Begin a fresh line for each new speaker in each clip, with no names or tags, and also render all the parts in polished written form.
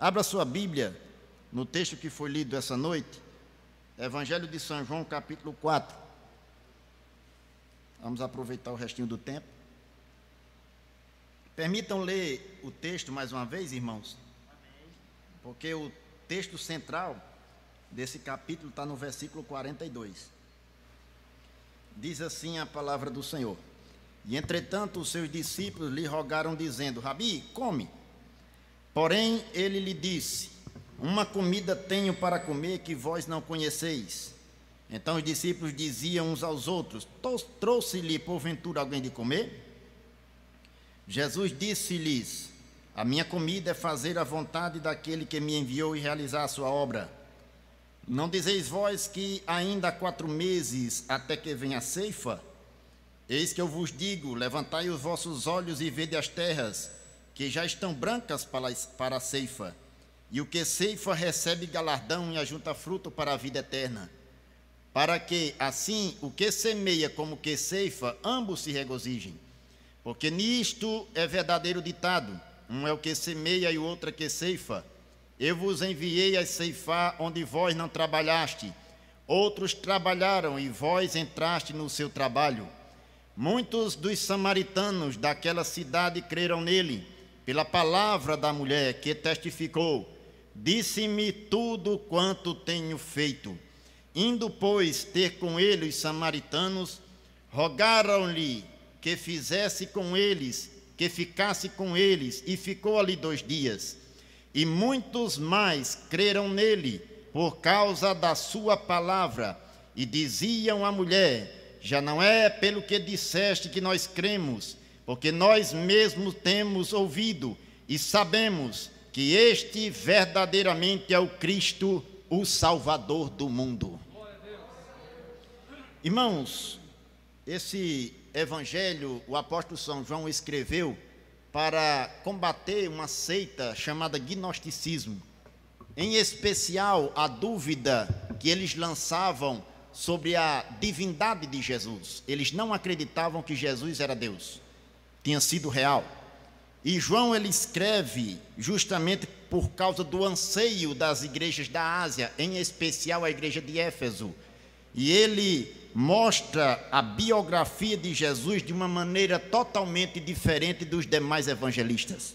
Abra sua Bíblia no texto que foi lido essa noite, Evangelho de São João, capítulo 4. Vamos aproveitar o restinho do tempo. Permitam ler o texto mais uma vez, irmãos, porque o texto central desse capítulo está no versículo 42. Diz assim a palavra do Senhor: E entretanto os seus discípulos lhe rogaram, dizendo: Rabi, come. Porém ele lhe disse: Uma comida tenho para comer que vós não conheceis. Então os discípulos diziam uns aos outros: Trouxe-lhe porventura alguém de comer? Jesus disse-lhes: A minha comida é fazer a vontade daquele que me enviou e realizar a sua obra. Não dizeis vós que ainda há 4 meses até que venha a ceifa? Eis que eu vos digo: levantai os vossos olhos e vede as terras, que já estão brancas para a ceifa. E o que ceifa recebe galardão e ajunta fruto para a vida eterna. Para que, assim, o que semeia como o que ceifa, ambos se regozijem. Porque nisto é verdadeiro ditado: um é o que semeia e o outro é que ceifa. Eu vos enviei a ceifar onde vós não trabalhaste. Outros trabalharam e vós entraste no seu trabalho. Muitos dos samaritanos daquela cidade creram nele, pela palavra da mulher que testificou: Disse-me tudo quanto tenho feito. Indo, pois, ter com ele os samaritanos, rogaram-lhe que fizesse com eles, que ficasse com eles, e ficou ali 2 dias. E muitos mais creram nele, por causa da sua palavra, e diziam à mulher: Já não é pelo que disseste que nós cremos, porque nós mesmos temos ouvido e sabemos que este verdadeiramente é o Cristo, o Salvador do mundo. Irmãos, esse evangelho o apóstolo São João escreveu para combater uma seita chamada gnosticismo, em especial a dúvida que eles lançavam sobre a divindade de Jesus. Eles não acreditavam que Jesus era Deus, tinha sido real. E João, ele escreve justamente por causa do anseio das igrejas da Ásia, em especial a igreja de Éfeso. E ele mostra a biografia de Jesus de uma maneira totalmente diferente dos demais evangelistas.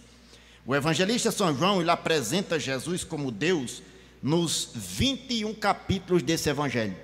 O evangelista São João, ele apresenta Jesus como Deus nos 21 capítulos desse evangelho.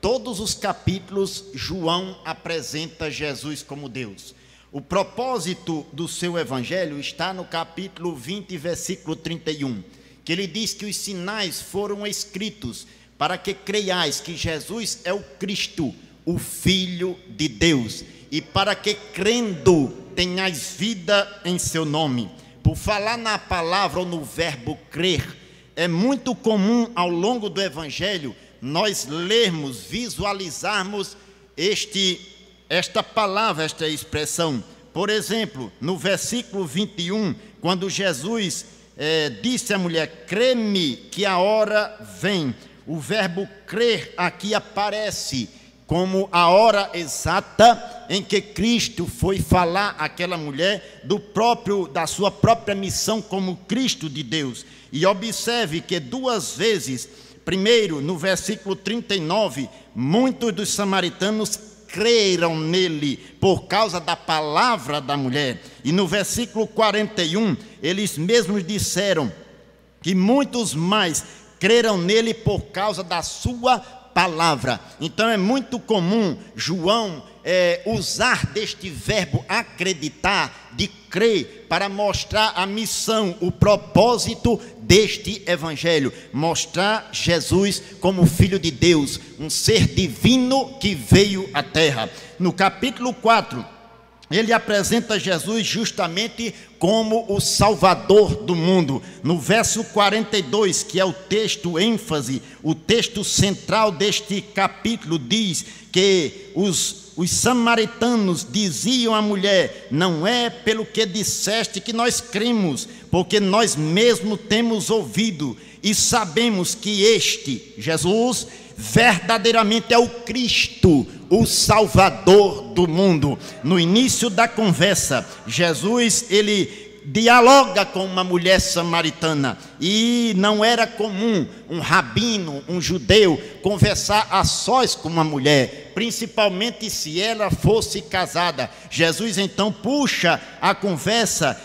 Todos os capítulos, João apresenta Jesus como Deus. O propósito do seu evangelho está no capítulo 20, versículo 31, que ele diz que os sinais foram escritos para que creiais que Jesus é o Cristo, o Filho de Deus, e para que, crendo, tenhais vida em seu nome. Por falar na palavra ou no verbo crer, é muito comum ao longo do evangelho nós lermos, visualizarmos esta palavra, esta expressão. Por exemplo, no versículo 21, quando Jesus disse à mulher: crê-me que a hora vem. O verbo crer aqui aparece como a hora exata em que Cristo foi falar àquela mulher da sua própria missão como Cristo de Deus. E observe que 2 vezes, primeiro no versículo 39, muitos dos samaritanos creram nele por causa da palavra da mulher. E no versículo 41, eles mesmos disseram que muitos mais creram nele por causa da sua palavra. Então é muito comum João usar deste verbo acreditar, de crer, para mostrar a missão, o propósito deste evangelho: mostrar Jesus como Filho de Deus, um ser divino que veio à terra. No capítulo 4, ele apresenta Jesus justamente como o Salvador do mundo. No verso 42, que é o texto ênfase, o texto central deste capítulo, diz que os samaritanos diziam à mulher: não é pelo que disseste que nós cremos, porque nós mesmos temos ouvido e sabemos que este, Jesus, verdadeiramente é o Cristo, o Salvador do mundo. No início da conversa, Jesus, ele dialoga com uma mulher samaritana. E não era comum um rabino, um judeu, conversar a sós com uma mulher, principalmente se ela fosse casada. Jesus então puxa a conversa,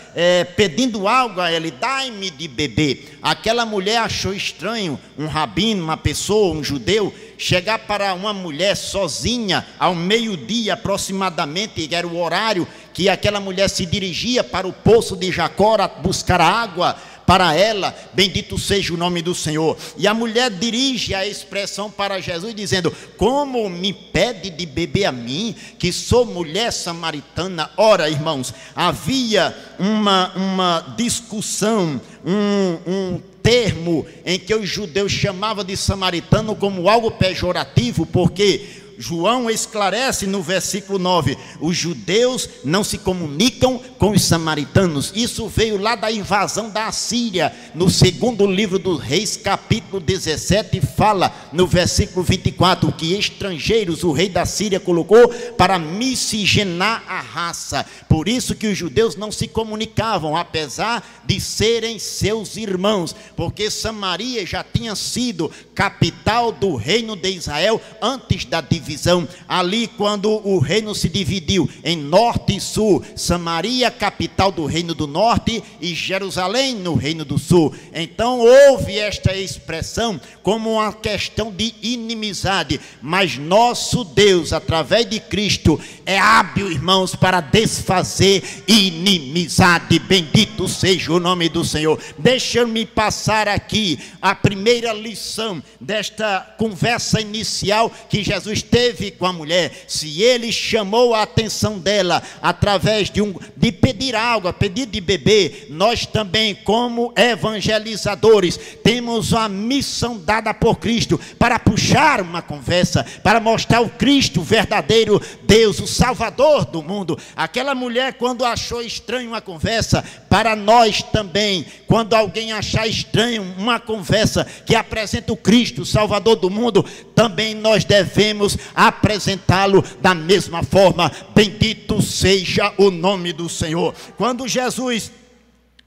pedindo algo a ela: dai-me de beber. Aquela mulher achou estranho um rabino, uma pessoa, um judeu, chegar para uma mulher sozinha ao meio-dia aproximadamente, que era o horário que aquela mulher se dirigia para o poço de Jacó a buscar água para ela. Bendito seja o nome do Senhor. E a mulher dirige a expressão para Jesus dizendo: como me pede de beber a mim, que sou mulher samaritana? Ora, irmãos, havia uma discussão, um termo em que os judeus chamavam de samaritano como algo pejorativo, porque João esclarece no versículo 9: os judeus não se comunicam com os samaritanos. Isso veio lá da invasão da Assíria. No segundo livro dos Reis, capítulo 17, fala no versículo 24 que estrangeiros o rei da Síria colocou para miscigenar a raça. Por isso que os judeus não se comunicavam, apesar de serem seus irmãos, porque Samaria já tinha sido capital do reino de Israel antes da divisão. Ali, quando o reino se dividiu em norte e sul, Samaria, capital do reino do norte, e Jerusalém no reino do sul. Então houve esta expressão como uma questão de inimizade, mas nosso Deus, através de Cristo, é hábil, irmãos, para desfazer inimizade. Bendito seja o nome do Senhor. Deixa-me passar aqui a primeira lição desta conversa inicial que Jesus teve com a mulher. Se ele chamou a atenção dela através de pedir água, pedir de beber, nós também, como evangelizadores, temos a missão dada por Cristo para puxar uma conversa, para mostrar o Cristo verdadeiro, Deus, o Salvador do mundo. Aquela mulher, quando achou estranho uma conversa, para nós também, quando alguém achar estranho uma conversa que apresenta o Cristo, o Salvador do mundo, também nós devemos apresentá-lo da mesma forma. Bendito seja o nome do Senhor. Quando Jesus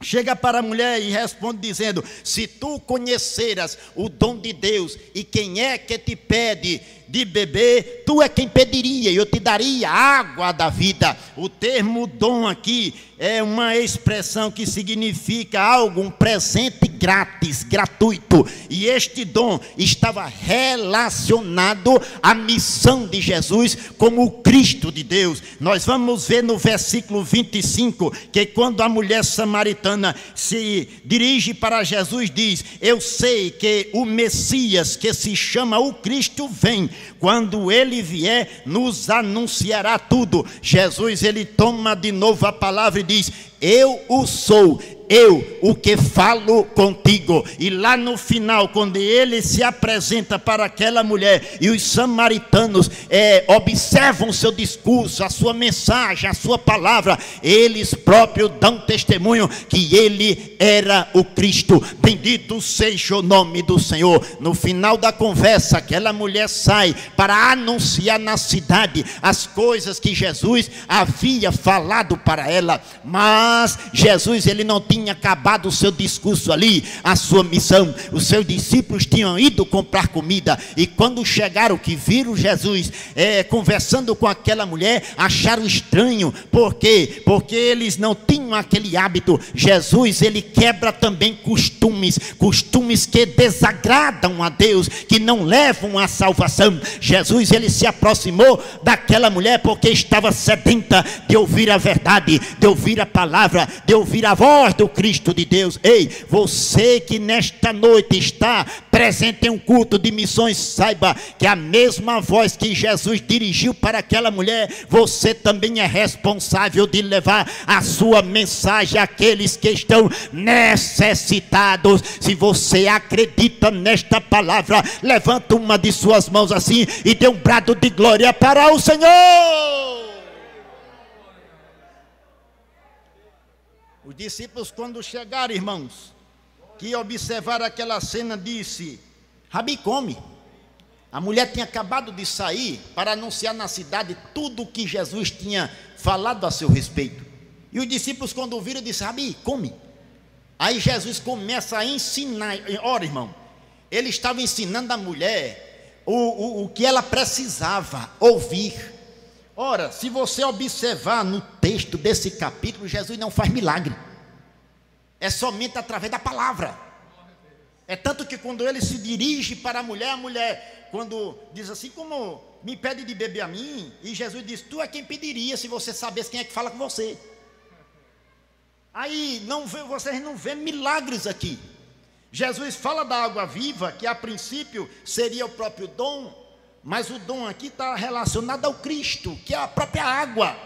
chega para a mulher e responde dizendo: se tu conheceras o dom de Deus e quem é que te pede de beber, tu é quem pediria, e eu te daria água da vida. O termo dom aqui é uma expressão que significa algo, um presente grátis, gratuito. E este dom estava relacionado à missão de Jesus como o Cristo de Deus. Nós vamos ver no versículo 25 que quando a mulher samaritana se dirige para Jesus, diz: eu sei que o Messias, que se chama o Cristo, vem. Quando ele vier, nos anunciará tudo. Jesus, ele toma de novo a palavra e diz: eu o sou, eu o que falo contigo. E lá no final, quando ele se apresenta para aquela mulher e os samaritanos observam o seu discurso, a sua mensagem, a sua palavra, eles próprios dão testemunho que ele era o Cristo. Bendito seja o nome do Senhor. No final da conversa, aquela mulher sai para anunciar na cidade as coisas que Jesus havia falado para ela. Mas Jesus, ele não tinha acabado o seu discurso ali, a sua missão. Os seus discípulos tinham ido comprar comida, e quando chegaram, que viram Jesus conversando com aquela mulher, acharam estranho. Por quê? Porque eles não tinham aquele hábito. Jesus, ele quebra também costumes que desagradam a Deus, que não levam à salvação. Jesus, ele se aproximou daquela mulher porque estava sedenta de ouvir a verdade, de ouvir a palavra, de ouvir a voz do Cristo de Deus. Ei, você que nesta noite está presente em um culto de missões, saiba que a mesma voz que Jesus dirigiu para aquela mulher, você também é responsável de levar a sua mensagem àqueles que estão necessitados. Se você acredita nesta palavra, levanta uma de suas mãos assim e dê um brado de glória para o Senhor. Os discípulos, quando chegaram, irmãos, que observaram aquela cena, disse: Rabi, come. A mulher tinha acabado de sair para anunciar na cidade tudo o que Jesus tinha falado a seu respeito. E os discípulos, quando viram, disseram: Rabi, come. Aí Jesus começa a ensinar. Ora, irmão, ele estava ensinando a mulher o que ela precisava ouvir. Ora, se você observar no texto desse capítulo, Jesus não faz milagre. É somente através da palavra. É tanto que quando ele se dirige para a mulher, quando diz assim, como me pede de beber a mim, e Jesus diz: tu é quem pediria se você soubesse quem é que fala com você. Aí vocês não vê milagres aqui. Jesus fala da água viva, que a princípio seria o próprio dom, mas o dom aqui está relacionado ao Cristo, que é a própria água.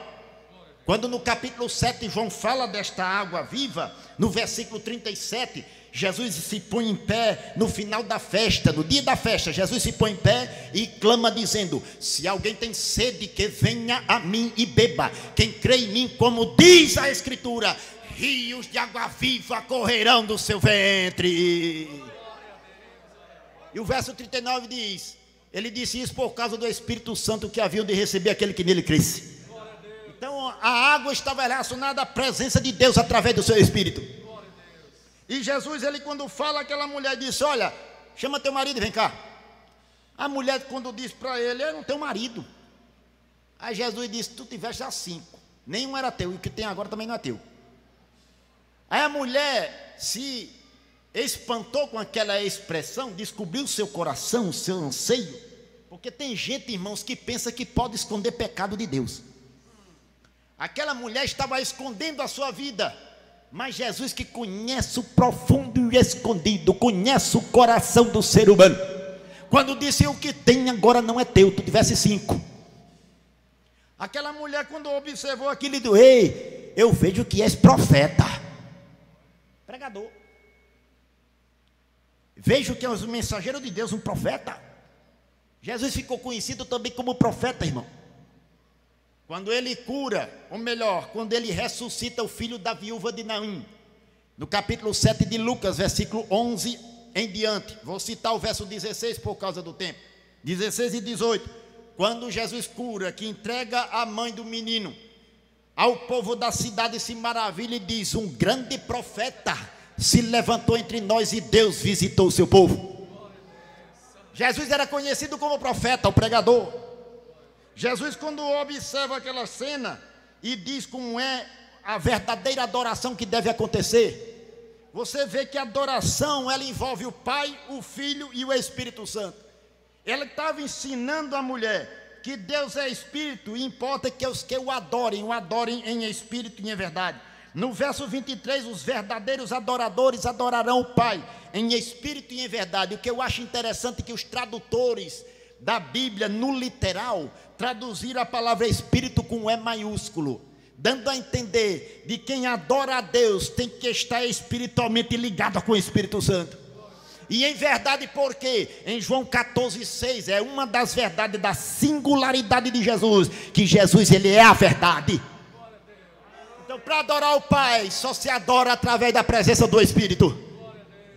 Quando no capítulo 7 João fala desta água viva, no versículo 37, Jesus se põe em pé no final da festa, no dia da festa, Jesus se põe em pé e clama dizendo: se alguém tem sede, que venha a mim e beba. Quem crê em mim, como diz a Escritura, rios de água viva correrão do seu ventre. E o verso 39 diz: ele disse isso por causa do Espírito Santo que haviam de receber aquele que nele cresce. Então a água estava relacionada à presença de Deus através do seu Espírito. E Jesus, ele quando fala, aquela mulher disse: olha, chama teu marido e vem cá. A mulher, quando disse para ele: eu não tenho marido. Aí Jesus disse: tu tiveste já 5, nenhum era teu, e o que tem agora também não é teu. Aí a mulher se espantou com aquela expressão, descobriu o seu coração, o seu anseio, porque tem gente, irmãos, que pensa que pode esconder pecado de Deus. Aquela mulher estava escondendo a sua vida, mas Jesus, que conhece o profundo e escondido, conhece o coração do ser humano, quando disse: o que tem agora não é teu, tu tivesse 5. Aquela mulher, quando observou aquilo, disse: ei, eu vejo que és profeta, pregador, vejo que és um mensageiro de Deus, um profeta. Jesus ficou conhecido também como profeta, irmão. Quando ele cura, ou melhor, quando ele ressuscita o filho da viúva de Naim, no capítulo 7 de Lucas, versículo 11 em diante, vou citar o verso 16 por causa do tempo, 16 e 18, quando Jesus cura, que entrega a mãe do menino, ao povo da cidade se maravilha e diz: um grande profeta se levantou entre nós e Deus visitou o seu povo. Jesus era conhecido como profeta, o pregador. Jesus, quando observa aquela cena e diz como é a verdadeira adoração que deve acontecer, você vê que a adoração, ela envolve o Pai, o Filho e o Espírito Santo. Ela estava ensinando a mulher que Deus é Espírito e importa que os que o adorem em Espírito e em verdade. No verso 23, os verdadeiros adoradores adorarão o Pai em Espírito e em verdade. O que eu acho interessante é que os tradutores da Bíblia, no literal, traduziram a palavra Espírito com E maiúsculo, dando a entender de quem adora a Deus tem que estar espiritualmente ligado com o Espírito Santo. E em verdade, porque em João 14,6 é uma das verdades da singularidade de Jesus, que Jesus, ele é a verdade. Então, para adorar o Pai, só se adora através da presença do Espírito.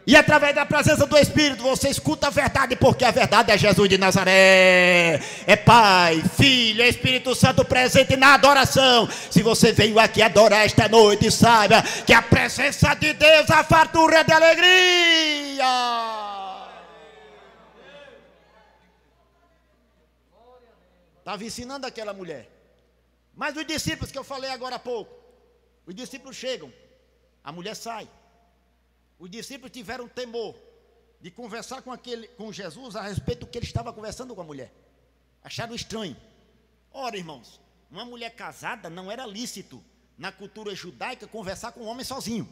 E através da presença do Espírito você escuta a verdade, porque a verdade é Jesus de Nazaré. É Pai, Filho, Espírito Santo presente na adoração. Se você veio aqui adorar esta noite, saiba que a presença de Deus, a fartura de alegria. Estava ensinando aquela mulher. Mas os discípulos que eu falei agora há pouco, os discípulos chegam, a mulher sai. Os discípulos tiveram temor de conversar com Jesus a respeito do que ele estava conversando com a mulher. Acharam estranho. Ora, irmãos, uma mulher casada não era lícito na cultura judaica conversar com um homem sozinho.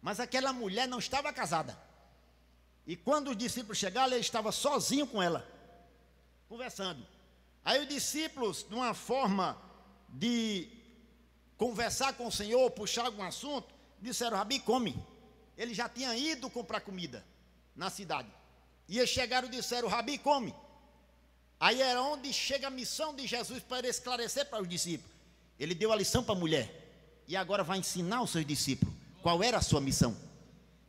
Mas aquela mulher não estava casada. E quando os discípulos chegaram, ele estava sozinho com ela, conversando. Aí os discípulos, de uma forma de conversar com o Senhor, puxar algum assunto, disseram: Rabi, come. Ele já tinha ido comprar comida na cidade. E eles chegaram e disseram: Rabi, come. Aí era onde chega a missão de Jesus para esclarecer para os discípulos. Ele deu a lição para a mulher. E agora vai ensinar aos seus discípulos qual era a sua missão.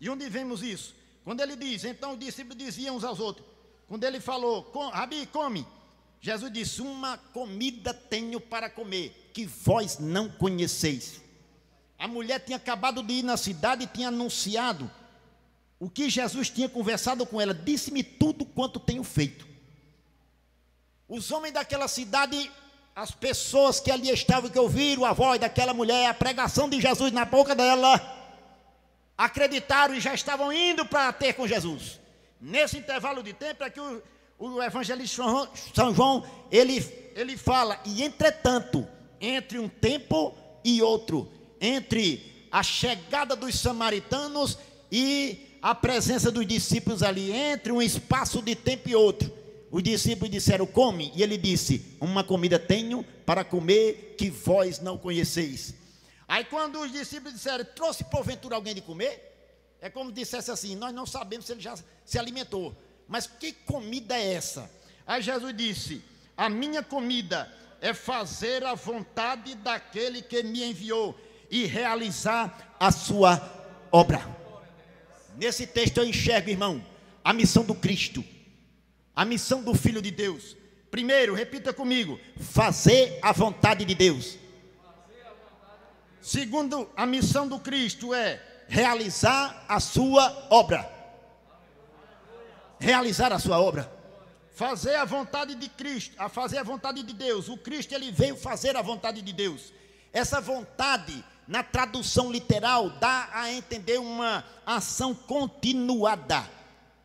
E onde vemos isso? Quando ele diz, então os discípulos diziam uns aos outros. Quando ele falou: Rabi, come. Jesus disse: uma comida tenho para comer, que vós não conheceis. A mulher tinha acabado de ir na cidade e tinha anunciado o que Jesus tinha conversado com ela. Disse-me tudo quanto tenho feito. Os homens daquela cidade, as pessoas que ali estavam, que ouviram a voz daquela mulher, a pregação de Jesus na boca dela, acreditaram e já estavam indo para ter com Jesus. Nesse intervalo de tempo é que o evangelista São João, ele fala: e entretanto, entre um tempo e outro, entre a chegada dos samaritanos e a presença dos discípulos ali, entre um espaço de tempo e outro, os discípulos disseram: come, e ele disse: uma comida tenho para comer que vós não conheceis. Aí quando os discípulos disseram: trouxe porventura alguém de comer? É como se dissesse assim: nós não sabemos se ele já se alimentou, mas que comida é essa? Aí Jesus disse: a minha comida é fazer a vontade daquele que me enviou e realizar a sua obra. Nesse texto eu enxergo, irmão, a missão do Cristo, a missão do Filho de Deus. Primeiro, repita comigo: fazer a vontade de Deus. Segundo, a missão do Cristo é realizar a sua obra. Realizar a sua obra. Fazer a vontade de Cristo, a fazer a vontade de Deus. O Cristo, ele veio fazer a vontade de Deus. Essa vontade, na tradução literal, dá a entender uma ação continuada.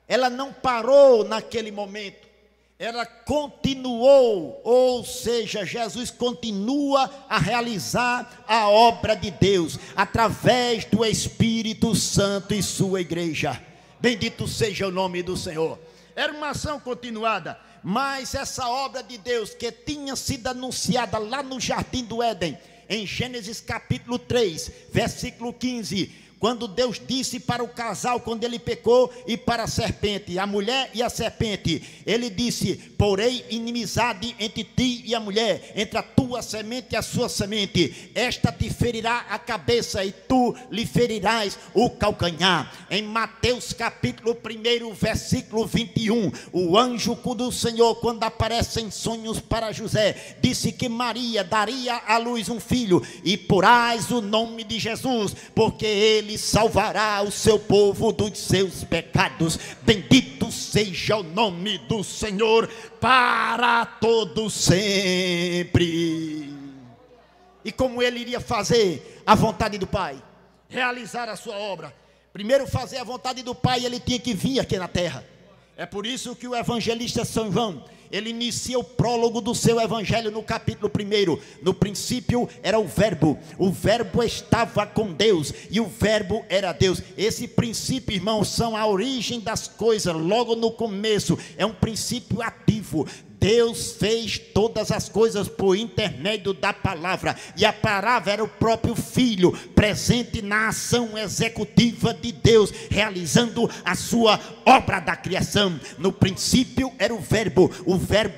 Ela não parou naquele momento, ela continuou, ou seja, Jesus continua a realizar a obra de Deus, através do Espírito Santo e sua igreja. Bendito seja o nome do Senhor. Era uma ação continuada, mas essa obra de Deus que tinha sido anunciada lá no Jardim do Éden, em Gênesis capítulo 3, versículo 15, quando Deus disse para o casal, quando ele pecou, e para a serpente, a mulher e a serpente, ele disse: porém inimizade entre ti e a mulher, entre a tua semente e a sua semente, esta te ferirá a cabeça e tu lhe ferirás o calcanhar. Em Mateus capítulo 1, versículo 21, o anjo do Senhor, quando aparece em sonhos para José, disse que Maria daria à luz um filho, e porás o nome de Jesus, porque ele salvará o seu povo dos seus pecados. Bendito seja o nome do Senhor para todo sempre. E como ele iria fazer a vontade do Pai, realizar a sua obra? Primeiro, fazer a vontade do Pai, ele tinha que vir aqui na terra. É por isso que o evangelista São João, ele inicia o prólogo do seu evangelho no capítulo 1. No princípio era o verbo estava com Deus, e o verbo era Deus. Esse princípio, irmãos, são a origem das coisas, logo no começo, é um princípio ativo. Deus fez todas as coisas por intermédio da palavra, e a palavra era o próprio Filho, presente na ação executiva de Deus, realizando a sua obra da criação. No princípio era o verbo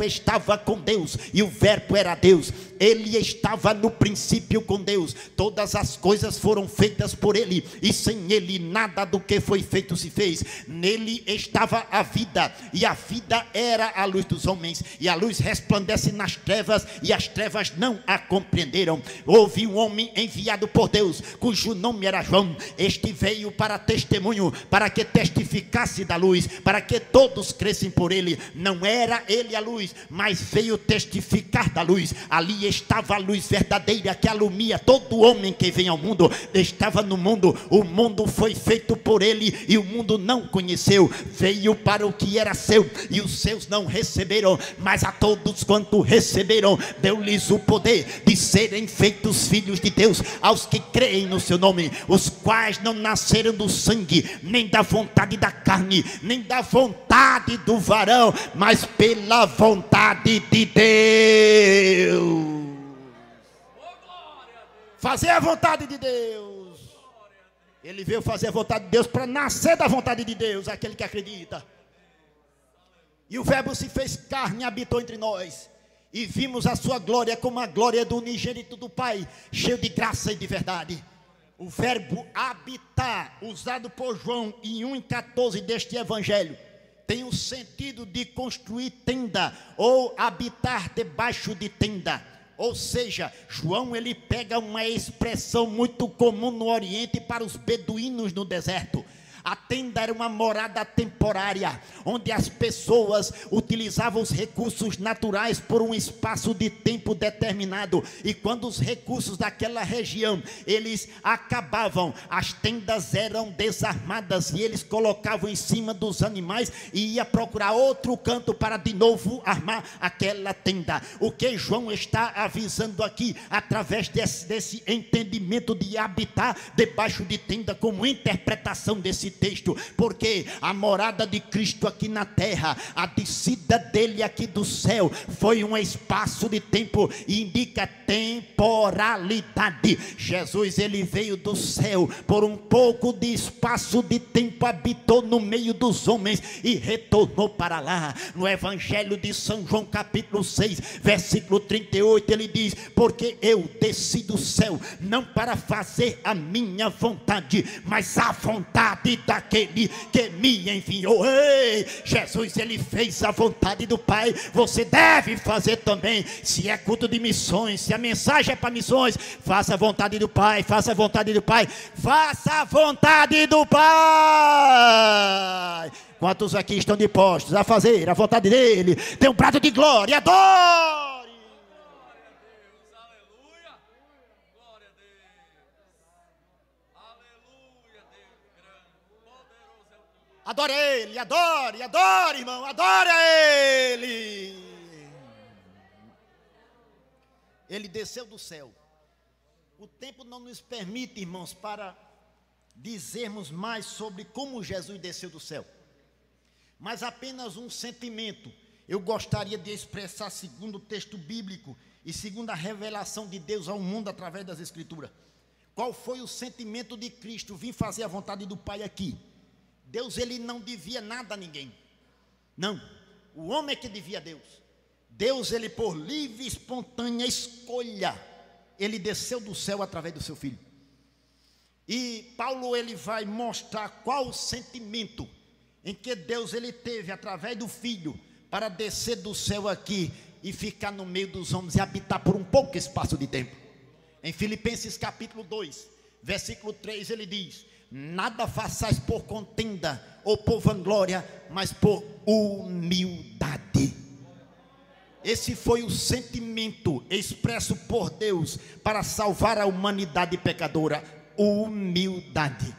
estava com Deus, e o verbo era Deus. Ele estava no princípio com Deus. Todas as coisas foram feitas por ele, e sem ele nada do que foi feito se fez. Nele estava a vida, e a vida era a luz dos homens, e a luz resplandece nas trevas, e as trevas não a compreenderam. Houve um homem enviado por Deus, cujo nome era João. Este veio para testemunho, para que testificasse da luz, para que todos crescem por ele. Não era ele a luz, mas veio testificar da luz. Ali estava a luz verdadeira que alumia todo homem que vem ao mundo. Estava no mundo, o mundo foi feito por ele, e o mundo não conheceu. Veio para o que era seu, e os seus não receberam, mas a todos quanto receberam, deu-lhes o poder de serem feitos filhos de Deus, aos que creem no seu nome, os quais não nasceram do sangue, nem da vontade da carne, nem da vontade do varão, mas pela vontade de Deus. Fazer a vontade de Deus. Ele veio fazer a vontade de Deus para nascer da vontade de Deus, aquele que acredita. E o verbo se fez carne e habitou entre nós, e vimos a sua glória como a glória do unigênito do Pai, cheio de graça e de verdade. O verbo habitar, usado por João em 1,14 deste evangelho, tem o sentido de construir tenda, ou habitar debaixo de tenda. Ou seja, João ele pega uma expressão muito comum no Oriente para os beduínos no deserto. A tenda era uma morada temporária, onde as pessoas utilizavam os recursos naturais por um espaço de tempo determinado. E quando os recursos daquela região, eles acabavam, as tendas eram desarmadas e eles colocavam em cima dos animais e ia procurar outro canto para de novo armar aquela tenda. O que João está avisando aqui, através desse entendimento de habitar debaixo de tenda, como interpretação desse texto, porque a morada de Cristo aqui na terra, a descida dele aqui do céu, foi um espaço de tempo e indica temporalidade. Jesus ele veio do céu, por um pouco de espaço de tempo habitou no meio dos homens e retornou para lá. No Evangelho de São João capítulo 6 versículo 38 ele diz: porque eu desci do céu não para fazer a minha vontade, mas a vontade daquele que me enviou. Ei, Jesus ele fez a vontade do Pai, você deve fazer também. Se é culto de missões, se a mensagem é para missões, faça a vontade do Pai, faça a vontade do Pai, faça a vontade do Pai. Quantos aqui estão dispostos a fazer a vontade dele? Tem um prato de glória, adore! Adore ele, adore, adore, irmão, adore a ele. Ele desceu do céu. O tempo não nos permite, irmãos, para dizermos mais sobre como Jesus desceu do céu, mas apenas um sentimento eu gostaria de expressar, segundo o texto bíblico e segundo a revelação de Deus ao mundo através das Escrituras. Qual foi o sentimento de Cristo? Vim fazer a vontade do Pai aqui. Deus ele não devia nada a ninguém, não, o homem é que devia a Deus. Deus ele por livre e espontânea escolha, ele desceu do céu através do seu Filho. E Paulo ele vai mostrar qual o sentimento em que Deus ele teve através do Filho para descer do céu aqui e ficar no meio dos homens e habitar por um pouco espaço de tempo. Em Filipenses capítulo 2 versículo 3 ele diz: nada façais por contenda ou por vanglória, mas por humildade. Esse foi o sentimento expresso por Deus para salvar a humanidade pecadora: humildade.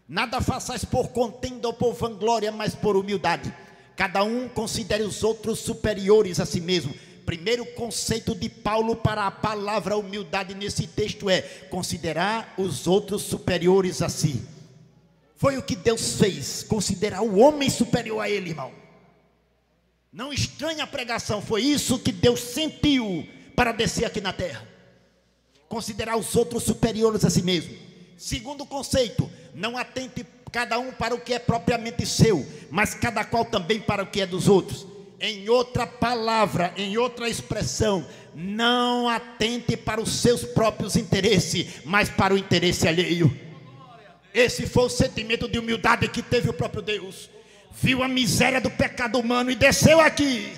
Nada façais por contenda ou por vanglória, mas por humildade. Cada um considere os outros superiores a si mesmo. Primeiro conceito de Paulo para a palavra humildade nesse texto é considerar os outros superiores a si. Foi o que Deus fez, considerar o homem superior a ele, irmão. Não estranha a pregação, foi isso que Deus sentiu para descer aqui na terra. Considerar os outros superiores a si mesmo. Segundo conceito, não atente cada um para o que é propriamente seu, mas cada qual também para o que é dos outros. Em outra palavra, em outra expressão, não atente para os seus próprios interesses, mas para o interesse alheio. Esse foi o sentimento de humildade que teve o próprio Deus. Viu a miséria do pecado humano e desceu aqui,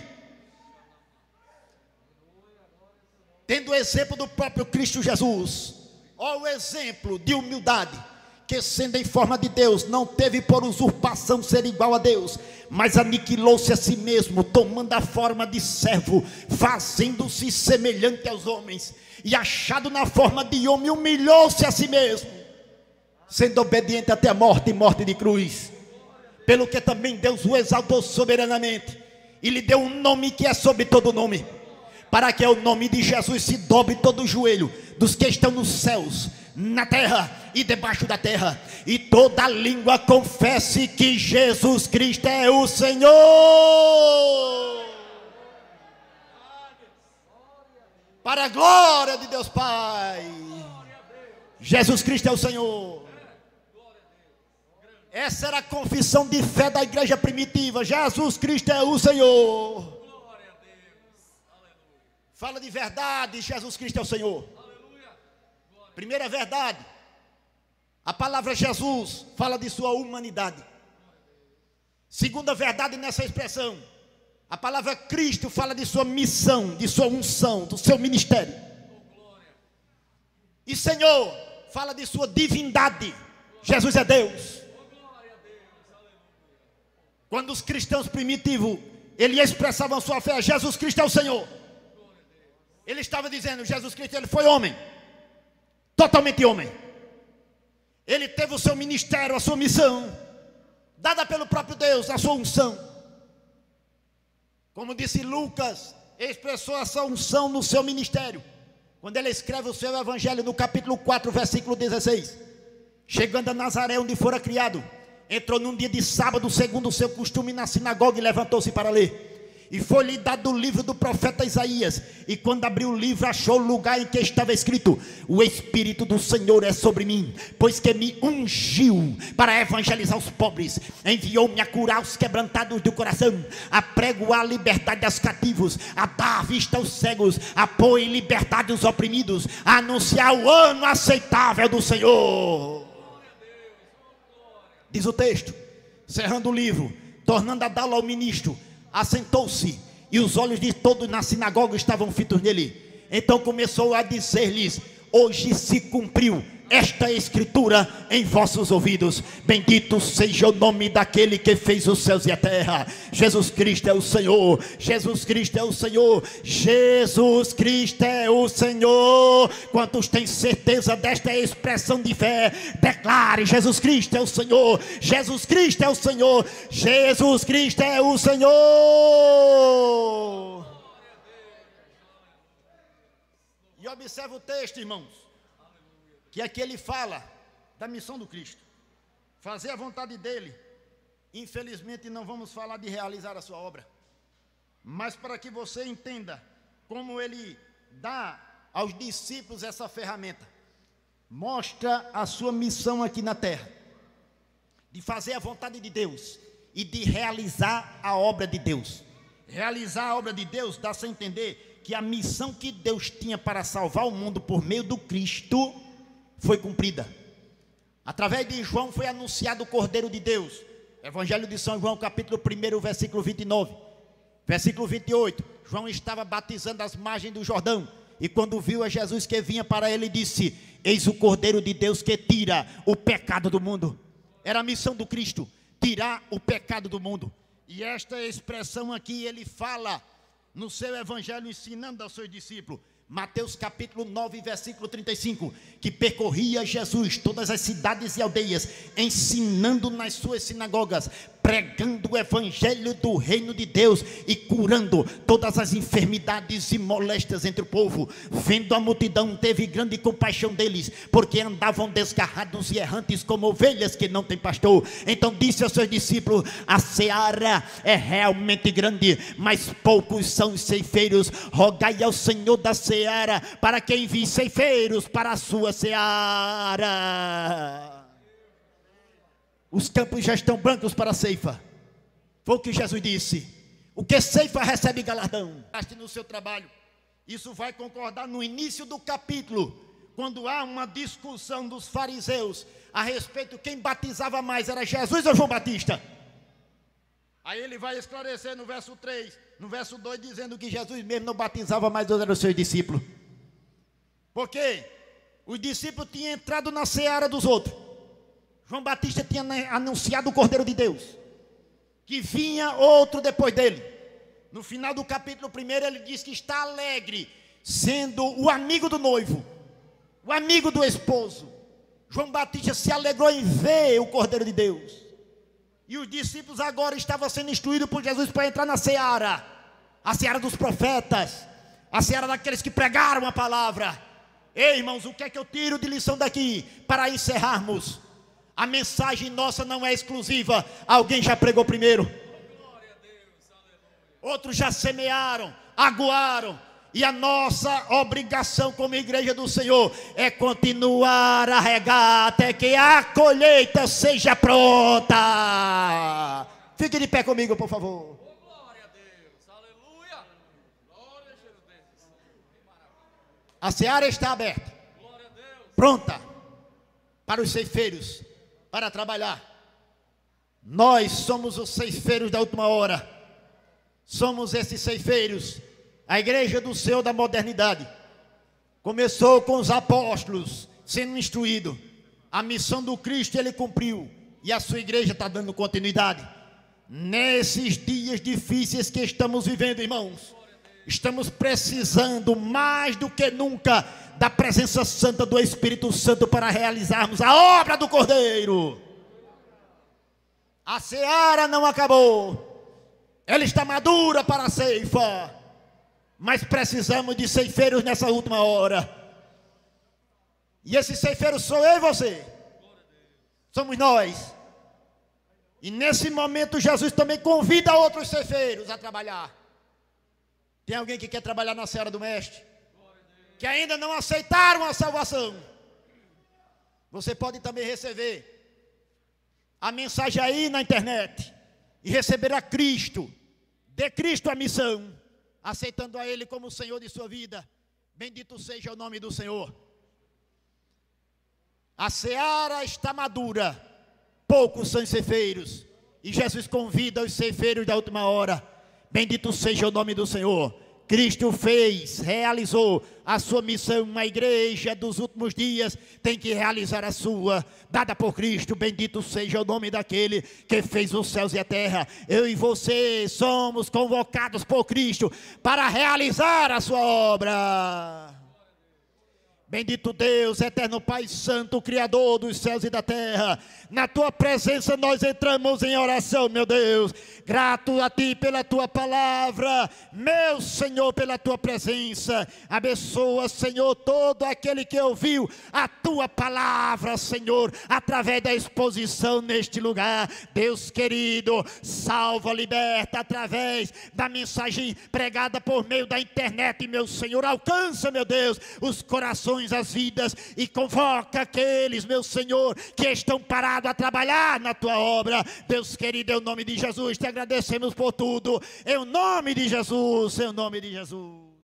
tendo o exemplo do próprio Cristo Jesus. Olha o exemplo de humildade, que sendo em forma de Deus, não teve por usurpação ser igual a Deus, mas aniquilou-se a si mesmo, tomando a forma de servo, fazendo-se semelhante aos homens, e achado na forma de homem, humilhou-se a si mesmo, sendo obediente até a morte e morte de cruz. Pelo que também Deus o exaltou soberanamente, e lhe deu um nome que é sobre todo nome, para que ao nome de Jesus se dobre todo o joelho dos que estão nos céus, na terra e debaixo da terra, e toda língua confesse que Jesus Cristo é o Senhor. Para a glória de Deus Pai, Jesus Cristo é o Senhor. Essa era a confissão de fé da igreja primitiva: Jesus Cristo é o Senhor. Fala de verdade, Jesus Cristo é o Senhor. Primeira verdade, a palavra Jesus fala de sua humanidade. Segunda verdade nessa expressão, A palavra Cristo fala de sua missão, de sua unção, do seu ministério. E Senhor fala de sua divindade. Jesus é Deus. Quando os cristãos primitivos, eles expressavam sua fé, Jesus Cristo é o Senhor. Ele estava dizendo, Jesus Cristo, ele foi homem, totalmente homem. Ele teve o seu ministério, a sua missão, dada pelo próprio Deus, a sua unção. Como disse Lucas, expressou essa unção no seu ministério, quando ele escreve o seu evangelho no capítulo 4, versículo 16. Chegando a Nazaré, onde fora criado, entrou num dia de sábado, segundo o seu costume, na sinagoga e levantou-se para ler. E foi-lhe dado o livro do profeta Isaías. E quando abriu o livro, achou o lugar em que estava escrito: o Espírito do Senhor é sobre mim, pois que me ungiu para evangelizar os pobres, enviou-me a curar os quebrantados do coração, a pregoar a liberdade aos cativos, a dar vista aos cegos, a pôr em liberdade os oprimidos, a anunciar o ano aceitável do Senhor. Diz o texto, cerrando o livro, tornando a dá-lo ao ministro, assentou-se, e os olhos de todos na sinagoga estavam fitos nele. Então começou a dizer-lhes: hoje se cumpriu esta escritura em vossos ouvidos. Bendito seja o nome daquele que fez os céus e a terra. Jesus Cristo é o Senhor. Jesus Cristo é o Senhor. Jesus Cristo é o Senhor. Quantos têm certeza desta expressão de fé? Declare: Jesus Cristo é o Senhor. Jesus Cristo é o Senhor. Jesus Cristo é o Senhor. E observa o texto, irmãos, que aqui ele fala da missão do Cristo, fazer a vontade dele. Infelizmente não vamos falar de realizar a sua obra, mas para que você entenda como ele dá aos discípulos essa ferramenta, mostra a sua missão aqui na terra, de fazer a vontade de Deus e de realizar a obra de Deus. Realizar a obra de Deus dá-se a entender que a missão que Deus tinha para salvar o mundo por meio do Cristo foi cumprida. Através de João foi anunciado o Cordeiro de Deus. Evangelho de São João, capítulo 1, versículo 29. Versículo 28. João estava batizando às margens do Jordão, e quando viu a Jesus que vinha para ele, disse: eis o Cordeiro de Deus que tira o pecado do mundo. Era a missão do Cristo, tirar o pecado do mundo. E esta expressão aqui ele fala no seu evangelho, ensinando aos seus discípulos. Mateus capítulo 9, versículo 35, que percorria Jesus todas as cidades e aldeias, ensinando nas suas sinagogas, pregando o evangelho do reino de Deus e curando todas as enfermidades e moléstias entre o povo. Vendo a multidão, teve grande compaixão deles, porque andavam desgarrados e errantes como ovelhas que não têm pastor. Então disse aos seus discípulos: a seara é realmente grande, mas poucos são os ceifeiros. Rogai ao Senhor da seara para que envie ceifeiros para a sua seara. Os campos já estão brancos para a ceifa. Foi o que Jesus disse. O que ceifa recebe galardão. Gaste no seu trabalho. Isso vai concordar no início do capítulo, quando há uma discussão dos fariseus a respeito de quem batizava mais, era Jesus ou João Batista. Aí ele vai esclarecer no verso 3, no verso 2, dizendo que Jesus mesmo não batizava mais, eram os seus discípulos. Porque os discípulos tinham entrado na seara dos outros. João Batista tinha anunciado o Cordeiro de Deus, que vinha outro depois dele. No final do capítulo 1 ele diz que está alegre, sendo o amigo do noivo, o amigo do esposo. João Batista se alegrou em ver o Cordeiro de Deus. E os discípulos agora estavam sendo instruídos por Jesus para entrar na seara, a seara dos profetas, a seara daqueles que pregaram a palavra. Ei, irmãos, o que é que eu tiro de lição daqui para encerrarmos? A mensagem nossa não é exclusiva. Alguém já pregou primeiro, outros já semearam, aguaram, e a nossa obrigação como igreja do Senhor é continuar a regar até que a colheita seja pronta. Fique de pé comigo, por favor.
Glória a Deus, aleluia. Glória a Deus.
A seara está aberta, pronta para os ceifeiros, para trabalhar. Nós somos os ceifeiros da última hora. somos esses ceifeiros. A igreja do Senhor da modernidade começou com os apóstolos sendo instruído. A missão do Cristo ele cumpriu e a sua igreja está dando continuidade. Nesses dias difíceis que estamos vivendo, irmãos, estamos precisando mais do que nunca da presença santa do Espírito Santo para realizarmos a obra do Cordeiro. A seara não acabou, ela está madura para a ceifa, mas precisamos de ceifeiros nessa última hora. E esse ceifeiro sou eu e você, somos nós. E nesse momento Jesus também convida outros ceifeiros a trabalhar. Tem alguém que quer trabalhar na seara do Mestre, que ainda não aceitaram a salvação? Você pode também receber a mensagem aí na internet e receber a Cristo, de Cristo a missão, aceitando a Ele como o Senhor de sua vida. Bendito seja o nome do Senhor. A seara está madura, poucos são os ceifeiros, e Jesus convida os ceifeiros da última hora. Bendito seja o nome do Senhor. Cristo fez, realizou a sua missão. Uma igreja dos últimos dias tem que realizar a sua, dada por Cristo. Bendito seja o nome daquele que fez os céus e a terra. Eu e você somos convocados por Cristo para realizar a sua obra. Bendito Deus, eterno Pai Santo, Criador dos céus e da terra. Na Tua presença nós entramos em oração, meu Deus. Grato a Ti pela Tua palavra, meu Senhor, pela Tua presença. Abençoa, Senhor, todo aquele que ouviu a Tua palavra, Senhor, através da exposição neste lugar. Deus querido, salva, liberta através da mensagem pregada por meio da internet, meu Senhor. Alcança, meu Deus, os corações, as vidas, e convoca aqueles, meu Senhor, que estão parados a trabalhar na Tua obra. Deus querido, em nome de Jesus, te agradecemos por tudo, em nome de Jesus, em nome de Jesus.